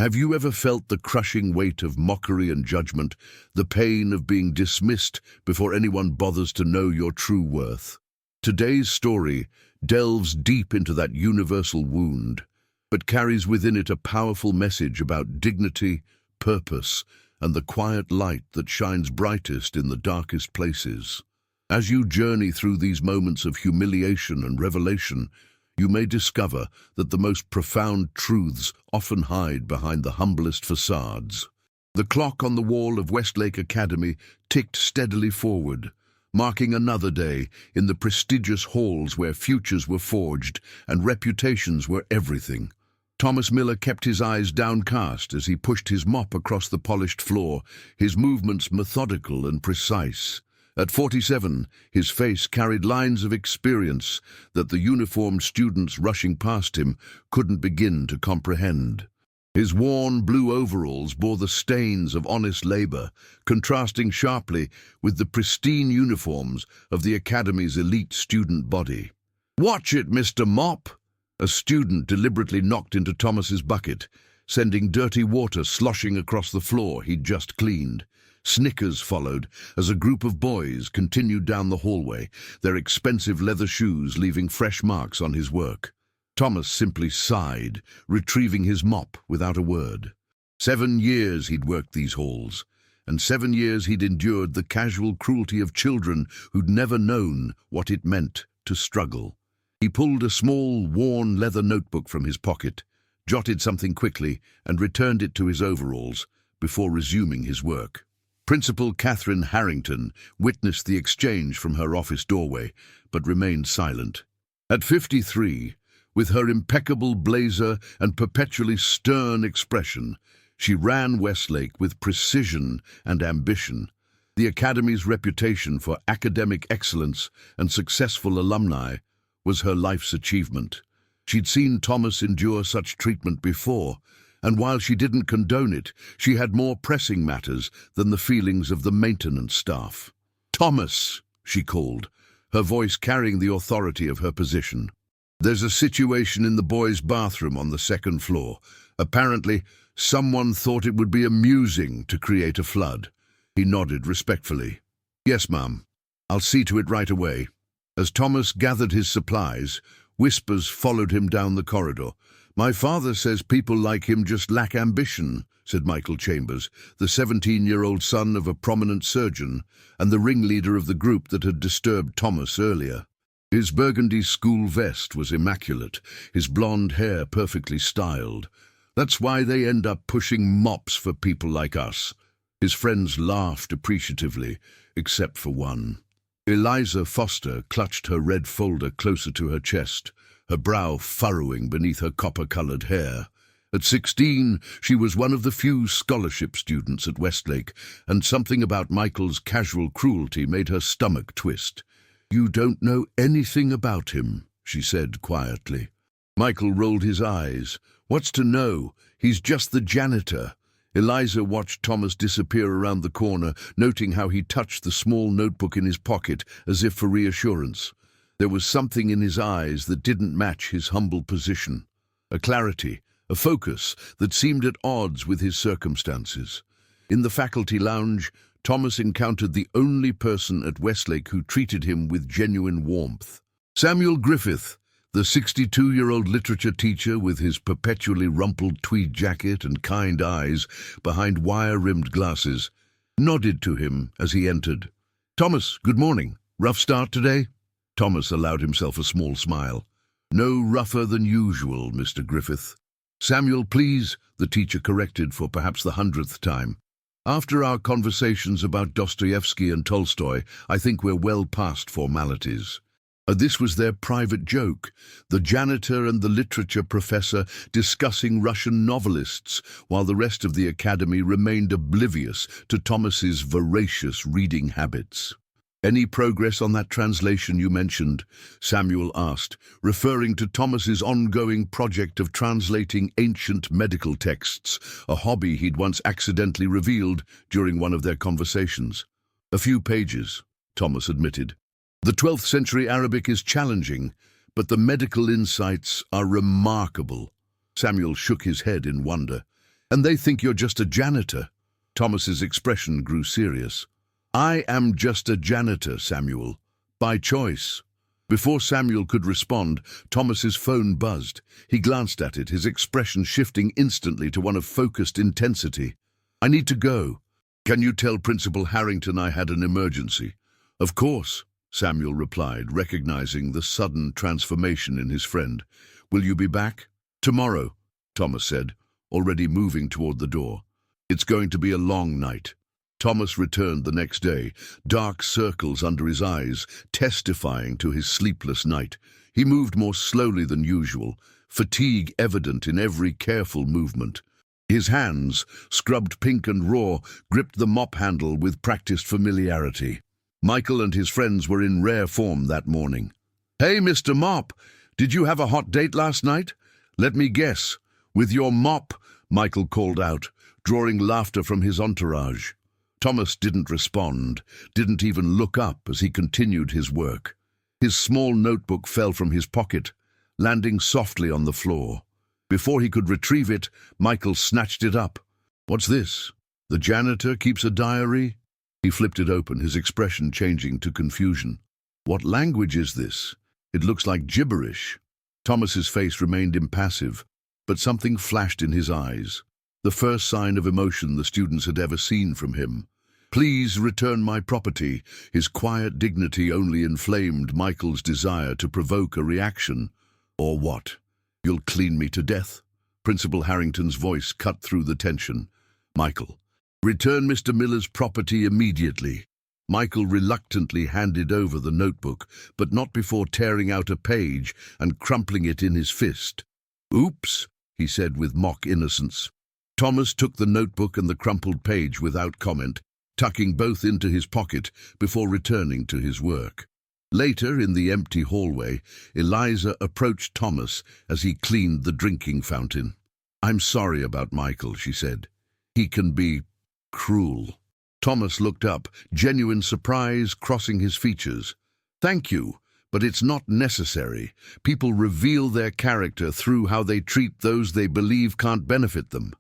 Have you ever felt the crushing weight of mockery and judgment, the pain of being dismissed before anyone bothers to know your true worth? Today's story delves deep into that universal wound, but carries within it a powerful message about dignity, purpose, and the quiet light that shines brightest in the darkest places. As you journey through these moments of humiliation and revelation, you may discover that the most profound truths often hide behind the humblest facades. The clock on the wall of Westlake Academy ticked steadily forward, marking another day in the prestigious halls where futures were forged and reputations were everything. Thomas Miller kept his eyes downcast as he pushed his mop across the polished floor, his movements methodical and precise. At 47, his face carried lines of experience that the uniformed students rushing past him couldn't begin to comprehend. His worn blue overalls bore the stains of honest labor, contrasting sharply with the pristine uniforms of the Academy's elite student body. "Watch it, Mr. Mop!" A student deliberately knocked into Thomas's bucket, sending dirty water sloshing across the floor he'd just cleaned. Snickers followed as a group of boys continued down the hallway, their expensive leather shoes leaving fresh marks on his work. Thomas simply sighed, retrieving his mop without a word. 7 years he'd worked these halls, and 7 years he'd endured the casual cruelty of children who'd never known what it meant to struggle. He pulled a small, worn leather notebook from his pocket, jotted something quickly, and returned it to his overalls before resuming his work. Principal Catherine Harrington witnessed the exchange from her office doorway, but remained silent. At 53, with her impeccable blazer and perpetually stern expression, she ran Westlake with precision and ambition. The Academy's reputation for academic excellence and successful alumni was her life's achievement. She'd seen Thomas endure such treatment before, and while she didn't condone it, she had more pressing matters than the feelings of the maintenance staff. "Thomas," she called, her voice carrying the authority of her position. "There's a situation in the boys' bathroom on the 2nd floor. Apparently, someone thought it would be amusing to create a flood." He nodded respectfully. "Yes, ma'am. I'll see to it right away." As Thomas gathered his supplies, whispers followed him down the corridor. "My father says people like him just lack ambition," said Michael Chambers, the 17-year-old son of a prominent surgeon and the ringleader of the group that had disturbed Thomas earlier. His burgundy school vest was immaculate, his blonde hair perfectly styled. "That's why they end up pushing mops for people like us." His friends laughed appreciatively, except for one. Eliza Foster clutched her red folder closer to her chest, her brow furrowing beneath her copper-colored hair. At 16, she was one of the few scholarship students at Westlake, and something about Michael's casual cruelty made her stomach twist. "You don't know anything about him," she said quietly. Michael rolled his eyes. "What's to know? He's just the janitor." Eliza watched Thomas disappear around the corner, noting how he touched the small notebook in his pocket as if for reassurance. There was something in his eyes that didn't match his humble position. A clarity, a focus that seemed at odds with his circumstances. In the faculty lounge, Thomas encountered the only person at Westlake who treated him with genuine warmth. Samuel Griffith, the 62-year-old literature teacher with his perpetually rumpled tweed jacket and kind eyes behind wire-rimmed glasses, nodded to him as he entered. "Thomas, good morning. Rough start today?" Thomas allowed himself a small smile. "No rougher than usual, Mr. Griffith." "Samuel, please," the teacher corrected for perhaps the 100th time. "After our conversations about Dostoevsky and Tolstoy, I think we're well past formalities." This was their private joke, the janitor and the literature professor discussing Russian novelists, while the rest of the academy remained oblivious to Thomas's voracious reading habits. "Any progress on that translation you mentioned?" Samuel asked, referring to Thomas's ongoing project of translating ancient medical texts, a hobby he'd once accidentally revealed during one of their conversations. "A few pages," Thomas admitted. "The 12th century Arabic is challenging, but the medical insights are remarkable." Samuel shook his head in wonder. And they think you're just a janitor. Thomas's expression grew serious. I am just a janitor, Samuel. By choice. Before Samuel could respond, Thomas's phone buzzed. He glanced at it, his expression shifting instantly to one of focused intensity. I need to go. Can you tell Principal Harrington I had an emergency? Of course, Samuel replied, recognizing the sudden transformation in his friend. Will you be back? Tomorrow, Thomas said, already moving toward the door. It's going to be a long night. Thomas returned the next day, dark circles under his eyes, testifying to his sleepless night. He moved more slowly than usual, fatigue evident in every careful movement. His hands, scrubbed pink and raw, gripped the mop handle with practiced familiarity. Michael and his friends were in rare form that morning. Hey, Mr. Mop, did you have a hot date last night? Let me guess. With your mop, Michael called out, drawing laughter from his entourage. Thomas didn't respond, didn't even look up as he continued his work. His small notebook fell from his pocket, landing softly on the floor. Before he could retrieve it, Michael snatched it up. What's this? The janitor keeps a diary? He flipped it open, his expression changing to confusion. What language is this? It looks like gibberish. Thomas's face remained impassive, but something flashed in his eyes. The first sign of emotion the students had ever seen from him. Please return my property. His quiet dignity only inflamed Michael's desire to provoke a reaction. Or what? You'll clean me to death? Principal Harrington's voice cut through the tension. Michael, return Mr. Miller's property immediately. Michael reluctantly handed over the notebook, but not before tearing out a page and crumpling it in his fist. Oops, he said with mock innocence. Thomas took the notebook and the crumpled page without comment, tucking both into his pocket before returning to his work. Later, in the empty hallway, Eliza approached Thomas as he cleaned the drinking fountain. I'm sorry about Michael, she said. He can be cruel. Thomas looked up, genuine surprise crossing his features. Thank you, but it's not necessary. People reveal their character through how they treat those they believe can't benefit them.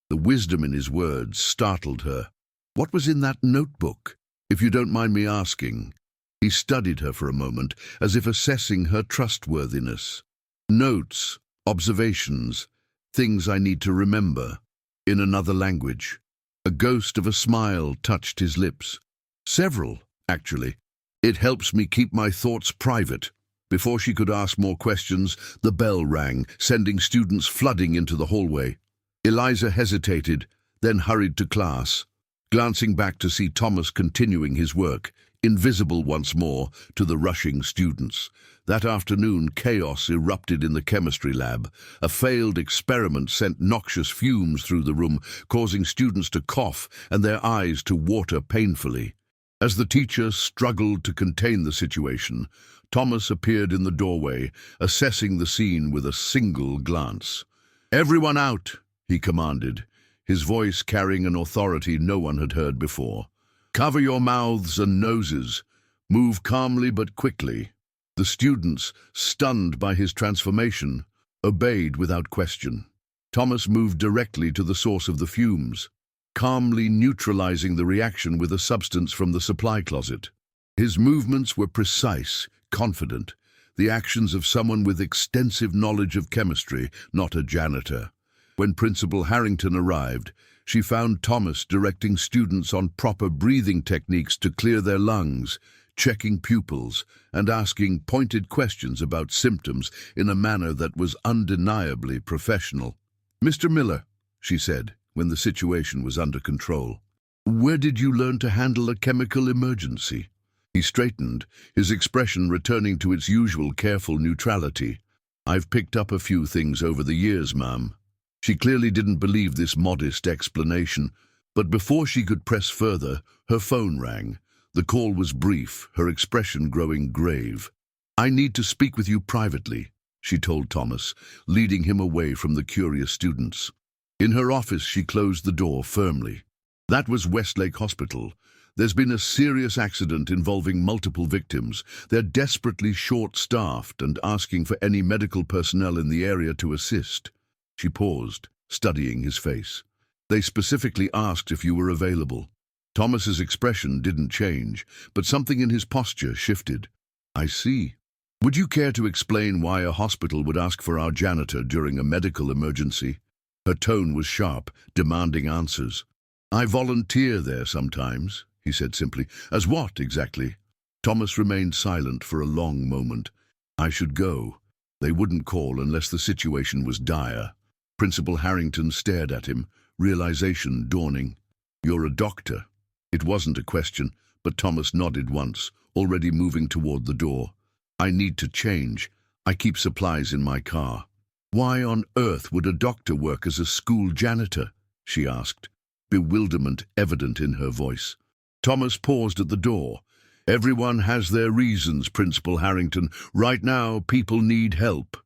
The wisdom in his words startled her. What was in that notebook, if you don't mind me asking? He studied her for a moment, as if assessing her trustworthiness. Notes, observations, things I need to remember, in another language. A ghost of a smile touched his lips. Several, actually. It helps me keep my thoughts private. Before she could ask more questions, the bell rang, sending students flooding into the hallway. Eliza hesitated, then hurried to class, glancing back to see Thomas continuing his work, invisible once more to the rushing students. That afternoon, chaos erupted in the chemistry lab. A failed experiment sent noxious fumes through the room, causing students to cough and their eyes to water painfully. As the teacher struggled to contain the situation, Thomas appeared in the doorway, assessing the scene with a single glance. "Everyone out!" he commanded, his voice carrying an authority no one had heard before. "Cover your mouths and noses. Move calmly but quickly." The students, stunned by his transformation, obeyed without question. Thomas moved directly to the source of the fumes, calmly neutralizing the reaction with a substance from the supply closet. His movements were precise, confident, the actions of someone with extensive knowledge of chemistry, not a janitor. When Principal Harrington arrived, she found Thomas directing students on proper breathing techniques to clear their lungs, checking pupils, and asking pointed questions about symptoms in a manner that was undeniably professional. "Mr. Miller," she said, when the situation was under control, "where did you learn to handle a chemical emergency?" He straightened, his expression returning to its usual careful neutrality. "I've picked up a few things over the years, ma'am." She clearly didn't believe this modest explanation, but before she could press further, her phone rang. The call was brief, her expression growing grave. "I need to speak with you privately," she told Thomas, leading him away from the curious students. In her office, she closed the door firmly. "That was Westlake Hospital. There's been a serious accident involving multiple victims. They're desperately short-staffed and asking for any medical personnel in the area to assist." She paused, studying his face. They specifically asked if you were available. Thomas's expression didn't change, but something in his posture shifted. I see. Would you care to explain why a hospital would ask for our janitor during a medical emergency? Her tone was sharp, demanding answers. I volunteer there sometimes, he said simply. As what, exactly? Thomas remained silent for a long moment. I should go. They wouldn't call unless the situation was dire. Principal Harrington stared at him, realization dawning. You're a doctor. It wasn't a question, but Thomas nodded once, already moving toward the door. I need to change. I keep supplies in my car. Why on earth would a doctor work as a school janitor? She asked, bewilderment evident in her voice. Thomas paused at the door. Everyone has their reasons, Principal Harrington. Right now, people need help.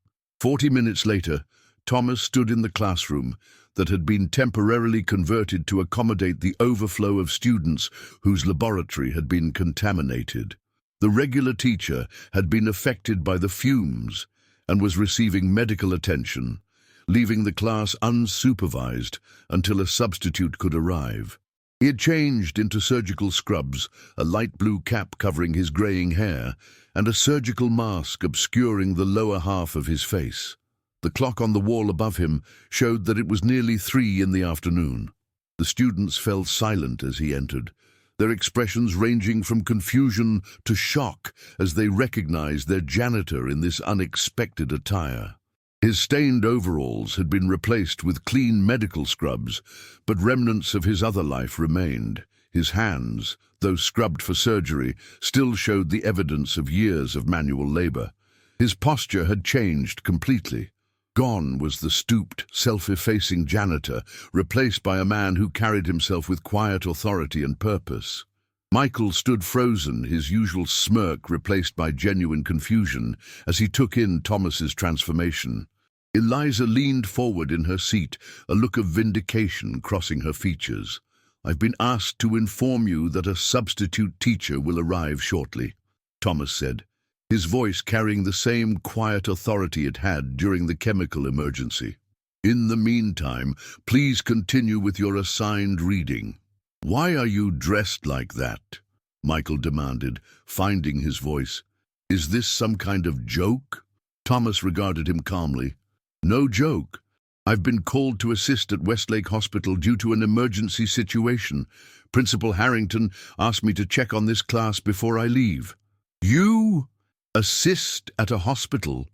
40 minutes later, Thomas stood in the classroom that had been temporarily converted to accommodate the overflow of students whose laboratory had been contaminated. The regular teacher had been affected by the fumes and was receiving medical attention, leaving the class unsupervised until a substitute could arrive. He had changed into surgical scrubs, a light blue cap covering his graying hair, and a surgical mask obscuring the lower half of his face. The clock on the wall above him showed that it was nearly 3 in the afternoon. The students fell silent as he entered, their expressions ranging from confusion to shock as they recognized their janitor in this unexpected attire. His stained overalls had been replaced with clean medical scrubs, but remnants of his other life remained. His hands, though scrubbed for surgery, still showed the evidence of years of manual labor. His posture had changed completely. Gone was the stooped, self-effacing janitor, replaced by a man who carried himself with quiet authority and purpose. Michael stood frozen, his usual smirk replaced by genuine confusion, as he took in Thomas's transformation. Eliza leaned forward in her seat, a look of vindication crossing her features. I've been asked to inform you that a substitute teacher will arrive shortly, Thomas said, his voice carrying the same quiet authority it had during the chemical emergency. In the meantime, please continue with your assigned reading. Why are you dressed like that? Michael demanded, finding his voice. Is this some kind of joke? Thomas regarded him calmly. No joke. I've been called to assist at Westlake Hospital due to an emergency situation. Principal Harrington asked me to check on this class before I leave. You assist at a hospital?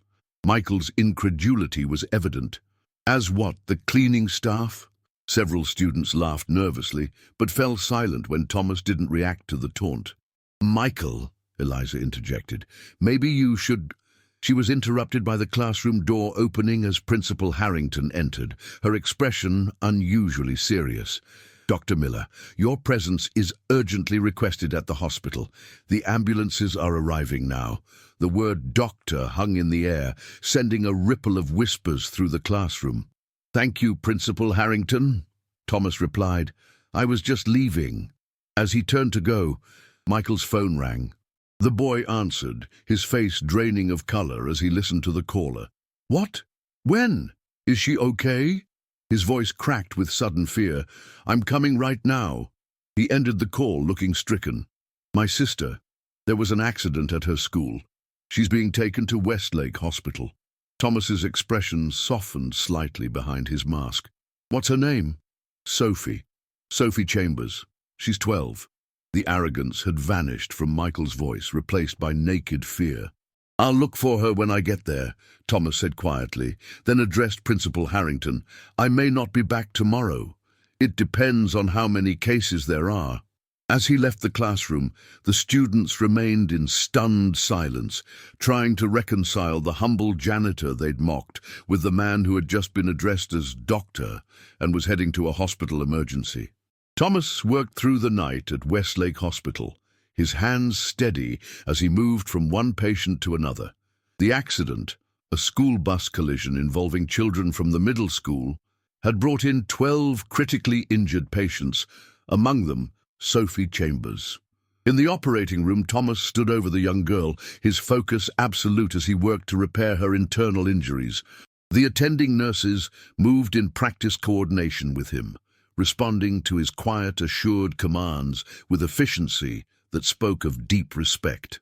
Michael's incredulity was evident. As what, the cleaning staff? Several students laughed nervously, but fell silent when Thomas didn't react to the taunt. Michael, Eliza interjected, maybe you should... She was interrupted by the classroom door opening as Principal Harrington entered, her expression unusually serious. Dr. Miller, your presence is urgently requested at the hospital. The ambulances are arriving now. The word doctor hung in the air, sending a ripple of whispers through the classroom. Thank you, Principal Harrington, Thomas replied. I was just leaving. As he turned to go, Michael's phone rang. The boy answered, his face draining of color as he listened to the caller. What? When? Is she okay? His voice cracked with sudden fear. I'm coming right now. He ended the call looking stricken. My sister. There was an accident at her school. She's being taken to Westlake Hospital. Thomas's expression softened slightly behind his mask. What's her name? Sophie. Sophie Chambers. She's 12. The arrogance had vanished from Michael's voice, replaced by naked fear. I'll look for her when I get there, Thomas said quietly, then addressed Principal Harrington. I may not be back tomorrow. It depends on how many cases there are. As he left the classroom, the students remained in stunned silence, trying to reconcile the humble janitor they'd mocked with the man who had just been addressed as doctor and was heading to a hospital emergency. Thomas worked through the night at Westlake Hospital, his hands steady as he moved from one patient to another. The accident, a school bus collision involving children from the middle school, had brought in 12 critically injured patients, among them Sophie Chambers. In the operating room, Thomas stood over the young girl, his focus absolute as he worked to repair her internal injuries. The attending nurses moved in practice coordination with him, responding to his quiet, assured commands with efficiency that spoke of deep respect.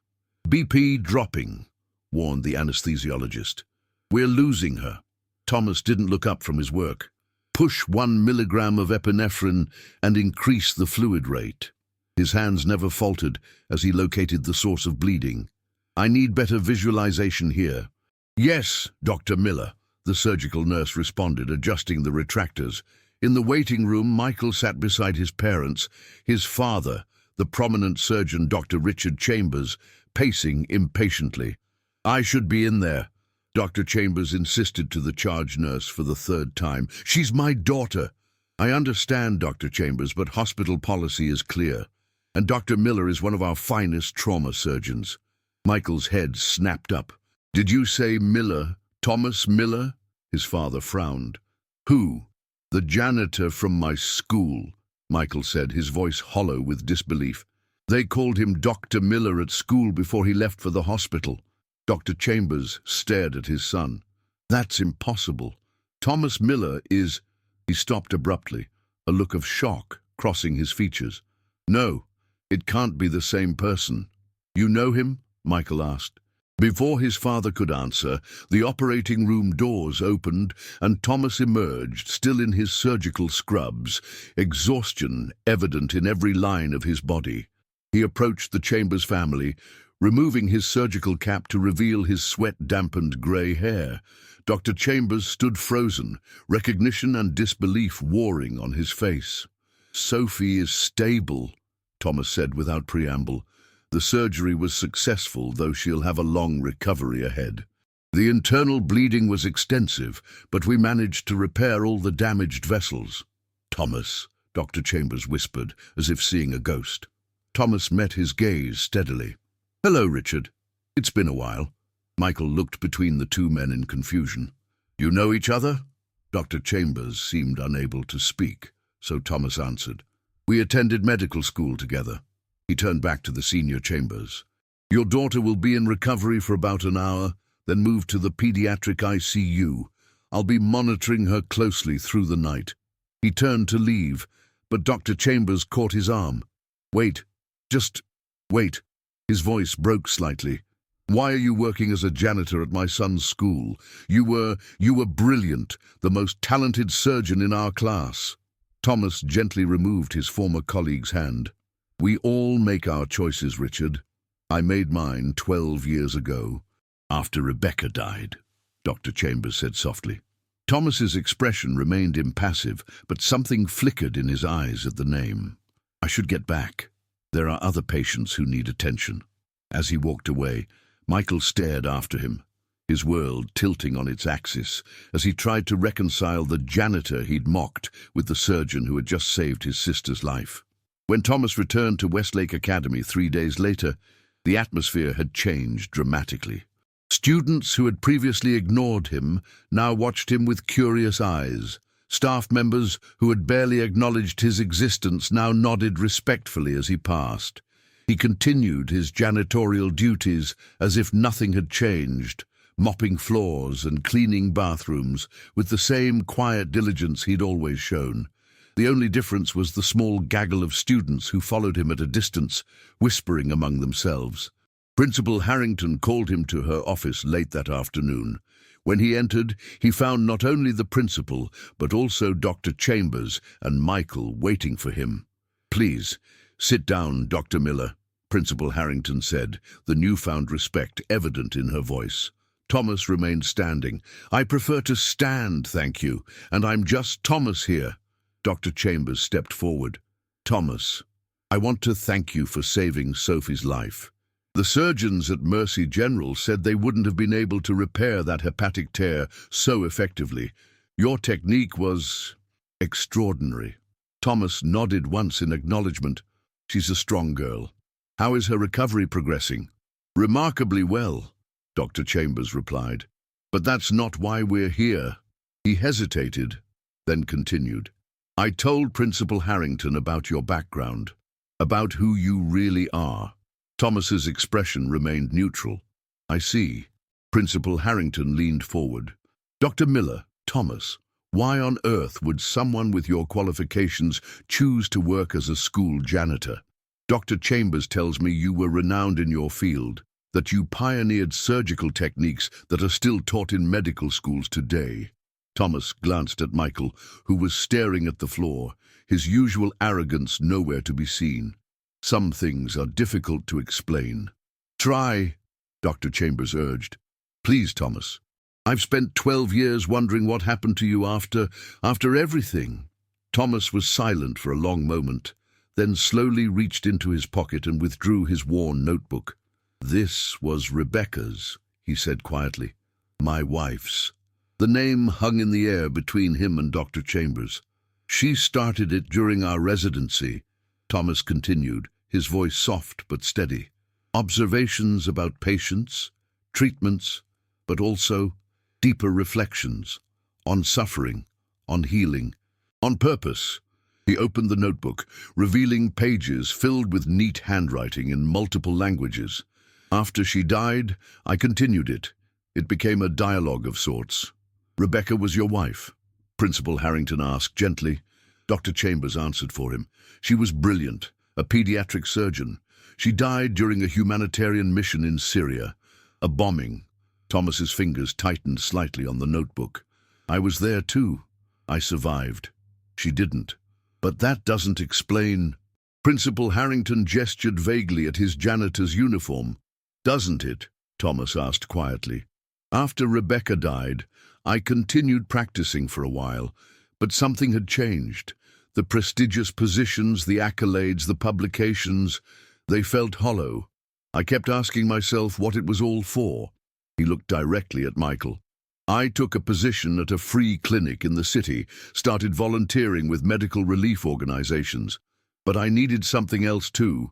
"BP dropping," warned the anesthesiologist. "We're losing her." Thomas didn't look up from his work. "Push 1 milligram of epinephrine and increase the fluid rate." His hands never faltered as he located the source of bleeding. "I need better visualization here." "Yes, Dr. Miller," the surgical nurse responded, adjusting the retractors. In the waiting room, Michael sat beside his parents, his father, the prominent surgeon Dr. Richard Chambers, pacing impatiently. "I should be in there," Dr. Chambers insisted to the charge nurse for the third time. "She's my daughter." "I understand, Dr. Chambers, but hospital policy is clear. And Dr. Miller is one of our finest trauma surgeons." Michael's head snapped up. "Did you say Miller? Thomas Miller?" His father frowned. "Who?" "The janitor from my school," Michael said, his voice hollow with disbelief. "They called him Dr. Miller at school before he left for the hospital." Dr. Chambers stared at his son. "That's impossible. Thomas Miller is—" He stopped abruptly, a look of shock crossing his features. "No, it can't be the same person." "You know him?" Michael asked. Before his father could answer, the operating room doors opened and Thomas emerged, still in his surgical scrubs, exhaustion evident in every line of his body. He approached the Chambers family, removing his surgical cap to reveal his sweat-dampened grey hair. Dr. Chambers stood frozen, recognition and disbelief warring on his face. "Sophie is stable," Thomas said without preamble. "The surgery was successful, though she'll have a long recovery ahead. The internal bleeding was extensive, but we managed to repair all the damaged vessels." "Thomas," Dr. Chambers whispered, as if seeing a ghost. Thomas met his gaze steadily. "Hello, Richard. It's been a while." Michael looked between the two men in confusion. "You know each other?" Dr. Chambers seemed unable to speak, so Thomas answered. "We attended medical school together." He turned back to the senior Chambers. "Your daughter will be in recovery for about an hour, then move to the pediatric ICU. I'll be monitoring her closely through the night." He turned to leave, but Dr. Chambers caught his arm. "Wait. Just wait." His voice broke slightly. "Why are you working as a janitor at my son's school? You were brilliant, the most talented surgeon in our class." Thomas gently removed his former colleague's hand. "We all make our choices, Richard. I made mine 12 years ago, after Rebecca died," Dr. Chambers said softly. Thomas's expression remained impassive, but something flickered in his eyes at the name. "I should get back. There are other patients who need attention." As he walked away, Michael stared after him, his world tilting on its axis, as he tried to reconcile the janitor he'd mocked with the surgeon who had just saved his sister's life. When Thomas returned to Westlake Academy 3 days later, the atmosphere had changed dramatically. Students who had previously ignored him now watched him with curious eyes. Staff members who had barely acknowledged his existence now nodded respectfully as he passed. He continued his janitorial duties as if nothing had changed, mopping floors and cleaning bathrooms with the same quiet diligence he'd always shown. The only difference was the small gaggle of students who followed him at a distance, whispering among themselves. Principal Harrington called him to her office late that afternoon. When he entered, he found not only the principal, but also Dr. Chambers and Michael waiting for him. "Please, sit down, Dr. Miller," Principal Harrington said, the newfound respect evident in her voice. Thomas remained standing. "I prefer to stand, thank you, and I'm just Thomas here." Dr. Chambers stepped forward. "Thomas, I want to thank you for saving Sophie's life. The surgeons at Mercy General said they wouldn't have been able to repair that hepatic tear so effectively. Your technique was extraordinary." Thomas nodded once in acknowledgement. "She's a strong girl. How is her recovery progressing?" "Remarkably well," Dr. Chambers replied. "But that's not why we're here." He hesitated, then continued. "I told Principal Harrington about your background, about who you really are." Thomas's expression remained neutral. "I see." Principal Harrington leaned forward. "Dr. Miller, Thomas, Why on earth would someone with your qualifications choose to work as a school janitor? Dr. Chambers tells me you were renowned in your field, that you pioneered surgical techniques that are still taught in medical schools today. Thomas glanced at Michael, who was staring at the floor, his usual arrogance nowhere to be seen. Some things are difficult to explain. Try, Dr. Chambers urged. Please, Thomas. I've spent 12 years wondering what happened to you after everything. Thomas was silent for a long moment, then slowly reached into his pocket and withdrew his worn notebook. This was Rebecca's, he said quietly. My wife's. The name hung in the air between him and Dr. Chambers. She started it during our residency, Thomas continued, his voice soft but steady. Observations about patients, treatments, but also deeper reflections on suffering, on healing, on purpose. He opened the notebook, revealing pages filled with neat handwriting in multiple languages. After she died, I continued it. It became a dialogue of sorts. Rebecca was your wife? Principal Harrington asked gently. Dr. Chambers answered for him. She was brilliant, a pediatric surgeon. She died during a humanitarian mission in Syria, a bombing. Thomas's fingers tightened slightly on the notebook. I was there too. I survived. She didn't. But that doesn't explain. Principal Harrington gestured vaguely at his janitor's uniform. Doesn't it? Thomas asked quietly. After Rebecca died, I continued practicing for a while, but something had changed. The prestigious positions, the accolades, the publications, they felt hollow. I kept asking myself what it was all for. He looked directly at Michael. I took a position at a free clinic in the city, started volunteering with medical relief organizations. But I needed something else too.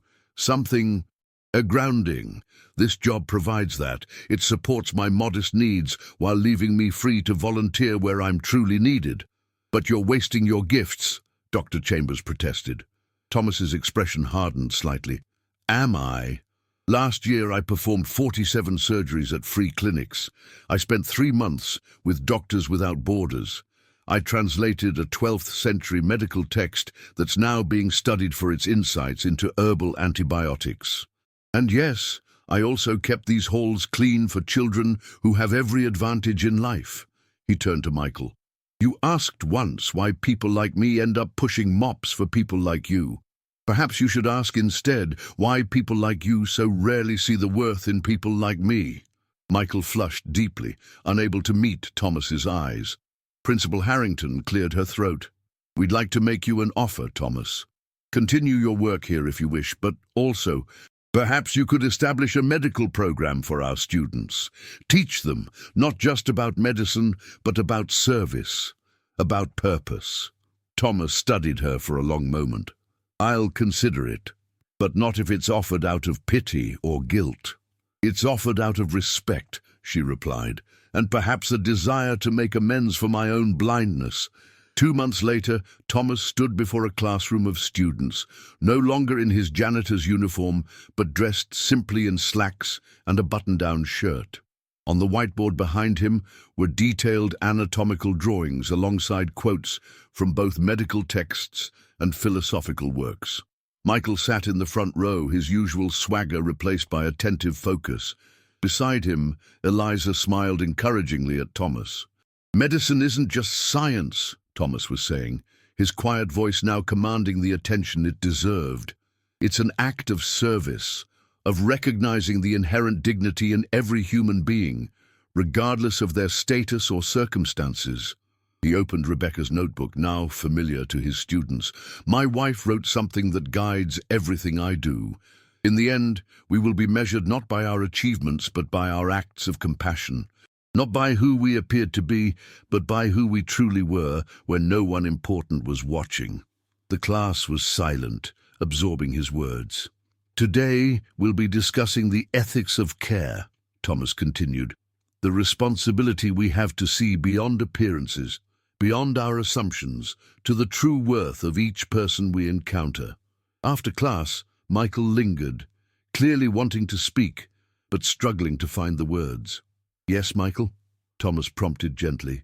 A grounding. This job provides that. It supports my modest needs while leaving me free to volunteer where I'm truly needed. But you're wasting your gifts, Dr. Chambers protested. Thomas's expression hardened slightly. Am I? Last year I performed 47 surgeries at free clinics. I spent 3 months with Doctors Without Borders. I translated a 12th century medical text that's now being studied for its insights into herbal antibiotics. And yes, I also kept these halls clean for children who have every advantage in life. He turned to Michael. You asked once why people like me end up pushing mops for people like you. Perhaps you should ask instead why people like you so rarely see the worth in people like me. Michael flushed deeply, unable to meet Thomas's eyes. Principal Harrington cleared her throat. We'd like to make you an offer, Thomas. Continue your work here if you wish, but also, perhaps you could establish a medical program for our students. Teach them not just about medicine, but about service, about purpose. Thomas studied her for a long moment. I'll consider it, but not if it's offered out of pity or guilt. It's offered out of respect, she replied, and perhaps a desire to make amends for my own blindness. 2 months later, Thomas stood before a classroom of students, no longer in his janitor's uniform, but dressed simply in slacks and a button-down shirt. On the whiteboard behind him were detailed anatomical drawings alongside quotes from both medical texts and philosophical works. Michael sat in the front row, his usual swagger replaced by attentive focus. Beside him, Eliza smiled encouragingly at Thomas. Medicine isn't just science, Thomas was saying, his quiet voice now commanding the attention it deserved. It's an act of service, of recognizing the inherent dignity in every human being, regardless of their status or circumstances. He opened Rebecca's notebook, now familiar to his students. My wife wrote something that guides everything I do. In the end, we will be measured not by our achievements, but by our acts of compassion. Not by who we appeared to be, but by who we truly were when no one important was watching. The class was silent, absorbing his words. Today, we'll be discussing the ethics of care, Thomas continued. The responsibility we have to see beyond appearances, beyond our assumptions, to the true worth of each person we encounter. After class, Michael lingered, clearly wanting to speak, but struggling to find the words. Yes, Michael? Thomas prompted gently.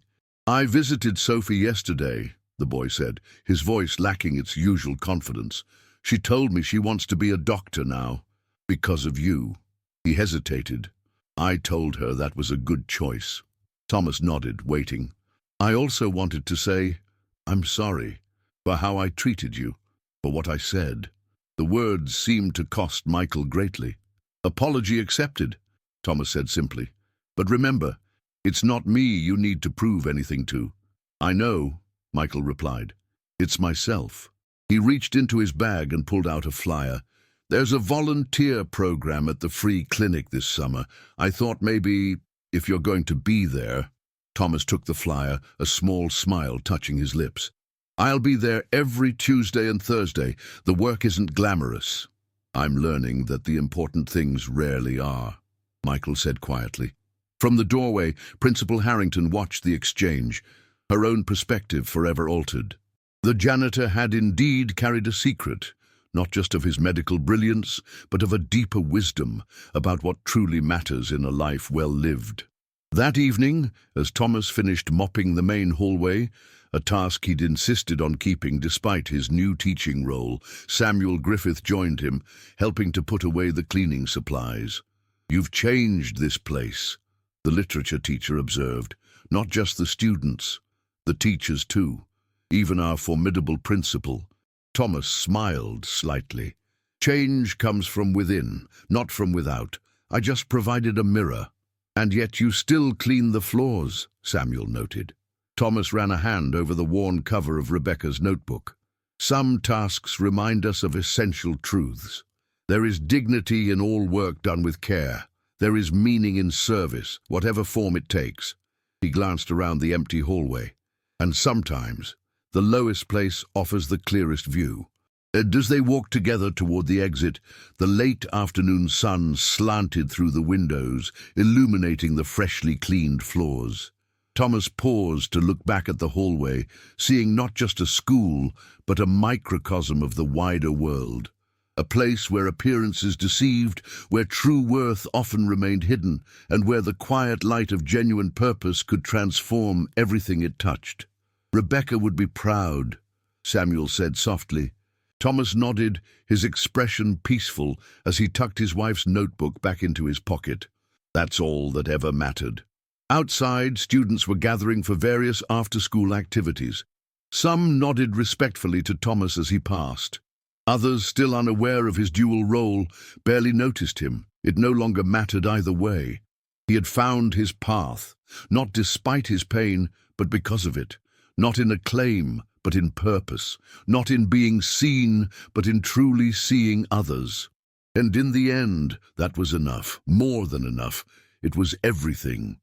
"I visited Sophie yesterday," the boy said, his voice lacking its usual confidence. "She told me she wants to be a doctor now. Because of you." He hesitated. "I told her that was a good choice." Thomas nodded, waiting. "I also wanted to say, I'm sorry for how I treated you, for what I said." The words seemed to cost Michael greatly. "Apology accepted," Thomas said simply. "But remember, it's not me you need to prove anything to." "I know," Michael replied. "It's myself." He reached into his bag and pulled out a flyer. "There's a volunteer program at the free clinic this summer. I thought maybe, if you're going to be there." Thomas took the flyer, a small smile touching his lips. "I'll be there every Tuesday and Thursday. The work isn't glamorous." "I'm learning that the important things rarely are," Michael said quietly. From the doorway, Principal Harrington watched the exchange, her own perspective forever altered. The janitor had indeed carried a secret, not just of his medical brilliance, but of a deeper wisdom about what truly matters in a life well lived. That evening, as Thomas finished mopping the main hallway, a task he'd insisted on keeping despite his new teaching role, Samuel Griffith joined him, helping to put away the cleaning supplies. "You've changed this place," the literature teacher observed. "Not just the students, the teachers too, even our formidable principal." Thomas smiled slightly. "Change comes from within, not from without. I just provided a mirror." "And yet you still clean the floors," Samuel noted. Thomas ran a hand over the worn cover of Rebecca's notebook. "Some tasks remind us of essential truths. There is dignity in all work done with care. There is meaning in service, whatever form it takes." He glanced around the empty hallway. "And sometimes, the lowest place offers the clearest view." As they walked together toward the exit, the late afternoon sun slanted through the windows, illuminating the freshly cleaned floors. Thomas paused to look back at the hallway, seeing not just a school, but a microcosm of the wider world. A place where appearances deceived, where true worth often remained hidden, and where the quiet light of genuine purpose could transform everything it touched. "Rebecca would be proud," Samuel said softly. Thomas nodded, his expression peaceful as he tucked his wife's notebook back into his pocket. That's all that ever mattered. Outside, students were gathering for various after-school activities. Some nodded respectfully to Thomas as he passed. Others, still unaware of his dual role, barely noticed him. It no longer mattered either way. He had found his path, not despite his pain, but because of it. Not in acclaim, but in purpose. Not in being seen, but in truly seeing others. And in the end, that was enough, more than enough. It was everything